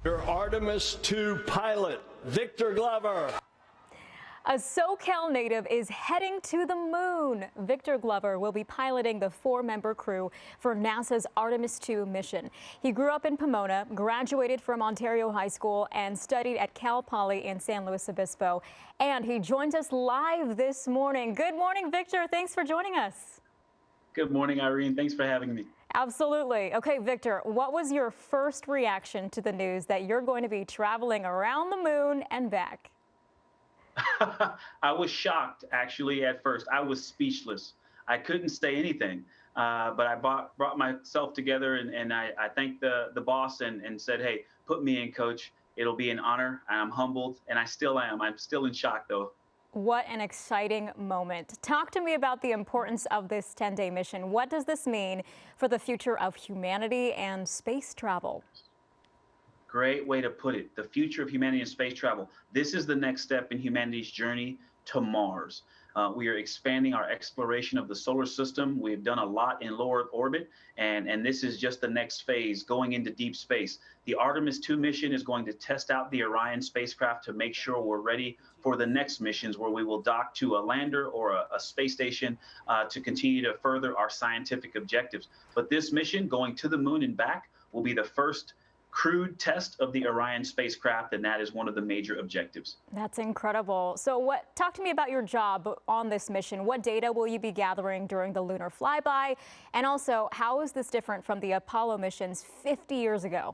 Your Artemis II pilot, Victor Glover. A SoCal native is heading to the moon. Victor Glover will be piloting the 4-member crew for NASA's Artemis II mission. He grew up in Pomona, graduated from Ontario High School, and studied at Cal Poly in San Luis Obispo. And he joins us live this morning. Good morning, Victor. Thanks for joining us. Good morning, Irene. Thanks for having me. Absolutely. Okay, Victor, what was your first reaction to the news that you're going to be traveling around the moon and back? I was shocked, actually, at first. I was speechless. I couldn't say anything, but I brought myself together and I thanked the boss and said, hey, put me in, coach. It'll be an honor. I'm humbled, and I still am. I'm still in shock, though. What an exciting moment. Talk to me about the importance of this 10-day mission. What does this mean for the future of humanity and space travel? Great way to put it. The future of humanity and space travel. This is the next step in humanity's journey to Mars. We are expanding our exploration of the solar system. We've done a lot in low Earth orbit, and this is just the next phase, going into deep space. The Artemis II mission is going to test out the Orion spacecraft to make sure we're ready for the next missions, where we will dock to a lander or a space station to continue to further our scientific objectives. But this mission, going to the moon and back, will be the first crewed test of the Orion spacecraft, and that is one of the major objectives. That's incredible. So talk to me about your job on this mission. What data will you be gathering during the lunar flyby? And also, how is this different from the Apollo missions 50 years ago?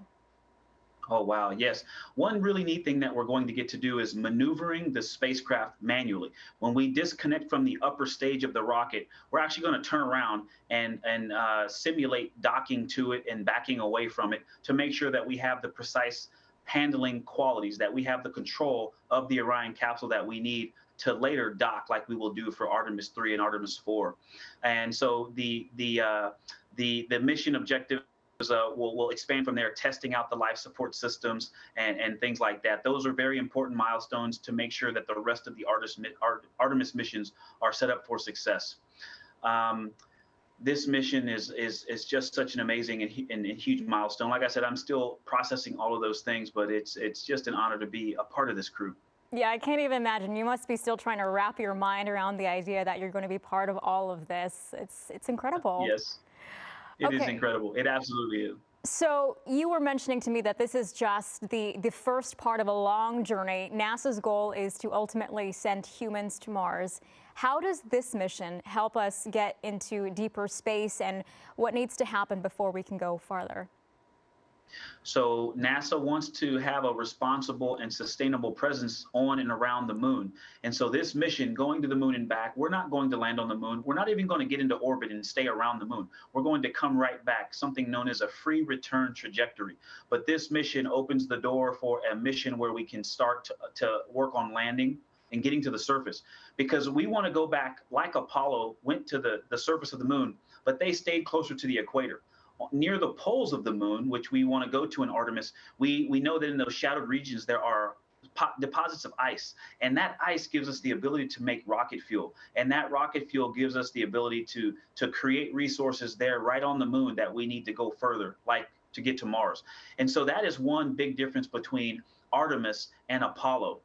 Oh, wow. Yes. One really neat thing that we're going to get to do is maneuvering the spacecraft manually. When we disconnect from the upper stage of the rocket, we're actually going to turn around and simulate docking to it and backing away from it to make sure that we have the precise handling qualities, that we have the control of the Orion capsule that we need to later dock, like we will do for Artemis III and Artemis IV. And so the mission objective we'll expand from there, testing out the life support systems and things like that. Those are very important milestones to make sure that the rest of the Artemis missions are set up for success. This mission is just such an amazing and huge milestone. Like I said, I'm still processing all of those things, but it's just an honor to be a part of this crew. Yeah, I can't even imagine. You must be still trying to wrap your mind around the idea that you're going to be part of all of this. It's incredible. Yes. It is incredible. It absolutely is. So you were mentioning to me that this is just the first part of a long journey. NASA's goal is to ultimately send humans to Mars. How does this mission help us get into deeper space, and what needs to happen before we can go farther? So NASA wants to have a responsible and sustainable presence on and around the moon. And so this mission, going to the moon and back, we're not going to land on the moon. We're not even going to get into orbit and stay around the moon. We're going to come right back, something known as a free return trajectory. But this mission opens the door for a mission where we can start to work on landing and getting to the surface, because we want to go back like Apollo went to the surface of the moon, but they stayed closer to the equator. Near the poles of the moon, which we want to go to in Artemis, we know that in those shadowed regions there are deposits of ice, and that ice gives us the ability to make rocket fuel, and that rocket fuel gives us the ability to create resources there right on the moon that we need to go further, like to get to Mars. And so that is one big difference between Artemis and Apollo,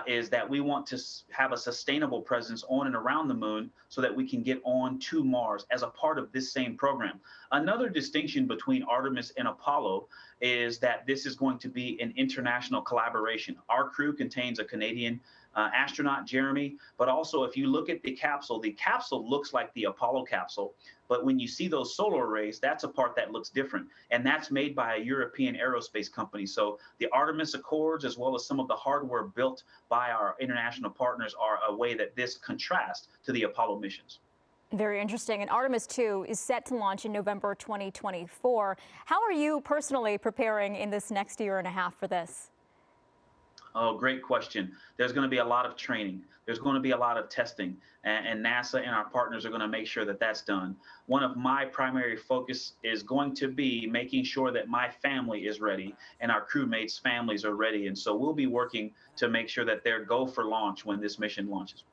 is that we want to have a sustainable presence on and around the moon so that we can get on to Mars as a part of this same program. Another distinction between Artemis and Apollo is that this is going to be an international collaboration. Our crew contains a Canadian astronaut, Jeremy, but also if you look at the capsule looks like the Apollo capsule, but when you see those solar arrays, that's a part that looks different, and that's made by a European aerospace company. So the Artemis Accords, as well as some of the hardware built by our international partners, are a way that this contrasts to the Apollo missions. Very interesting. And Artemis II is set to launch in November 2024. How are you personally preparing in this next year and a half for this? Oh, great question. There's going to be a lot of training. There's going to be a lot of testing, and NASA and our partners are going to make sure that that's done. One of my primary focus is going to be making sure that my family is ready and our crewmates' families are ready. And so we'll be working to make sure that they're go for launch when this mission launches.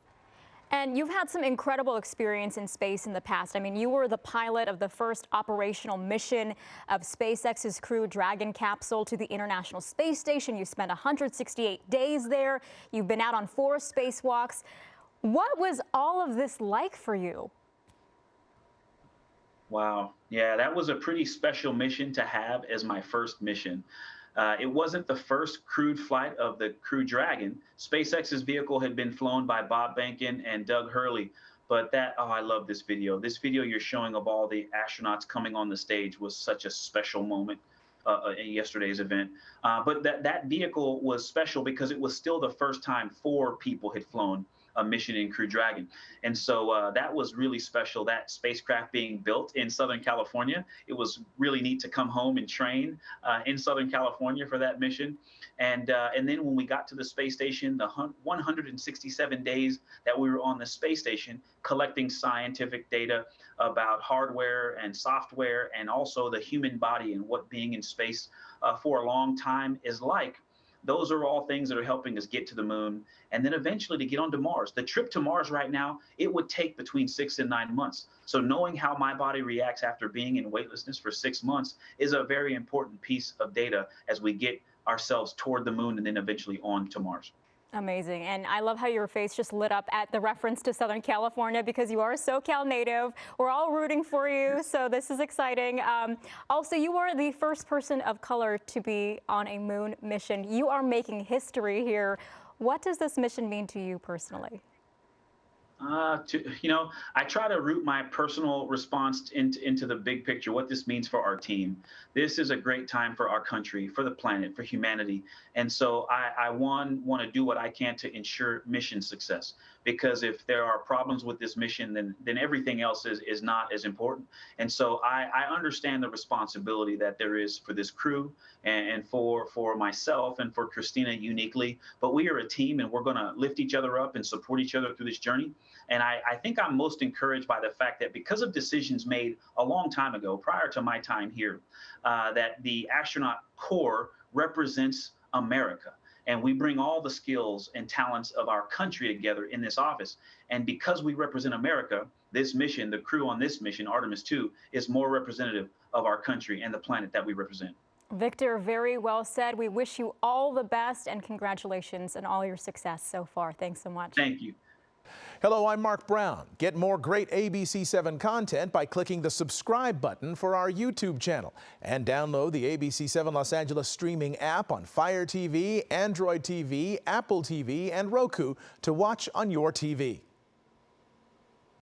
And you've had some incredible experience in space in the past. I mean, you were the pilot of the first operational mission of SpaceX's Crew Dragon capsule to the International Space Station. You spent 168 days there. You've been out on 4 spacewalks. What was all of this like for you? Wow. Yeah, that was a pretty special mission to have as my first mission. It wasn't the first crewed flight of the Crew Dragon. SpaceX's vehicle had been flown by Bob Behnken and Doug Hurley, but I love this video. This video you're showing of all the astronauts coming on the stage was such a special moment in yesterday's event. But that vehicle was special because it was still the first time 4 people had flown a mission in Crew Dragon. And so that was really special, that spacecraft being built in Southern California. It was really neat to come home and train in Southern California for that mission. And then when we got to the space station, the 167 days that we were on the space station collecting scientific data about hardware and software and also the human body and what being in space for a long time is like. Those are all things that are helping us get to the moon and then eventually to get onto Mars. The trip to Mars right now, it would take between 6 and 9 months. So knowing how my body reacts after being in weightlessness for 6 months is a very important piece of data as we get ourselves toward the moon and then eventually on to Mars. Amazing. And I love how your face just lit up at the reference to Southern California because you are a SoCal native. We're all rooting for you, so this is exciting. Also, you are the first person of color to be on a moon mission. You are making history here. What does this mission mean to you personally? I try to root my personal response into the big picture, what this means for our team. This is a great time for our country, for the planet, for humanity. And so I want to do what I can to ensure mission success. Because if there are problems with this mission, then everything else is not as important. And so I understand the responsibility that there is for this crew and for myself and for Christina uniquely. But we are a team and we're going to lift each other up and support each other through this journey. And I think I'm most encouraged by the fact that because of decisions made a long time ago, prior to my time here, that the astronaut corps represents America. And we bring all the skills and talents of our country together in this office. And because we represent America, this mission, the crew on this mission, Artemis II, is more representative of our country and the planet that we represent. Victor, very well said. We wish you all the best and congratulations on all your success so far. Thanks so much. Thank you. Hello, I'm Mark Brown. Get more great ABC7 content by clicking the subscribe button for our YouTube channel and download the ABC7 Los Angeles streaming app on Fire TV, Android TV, Apple TV, and Roku to watch on your TV.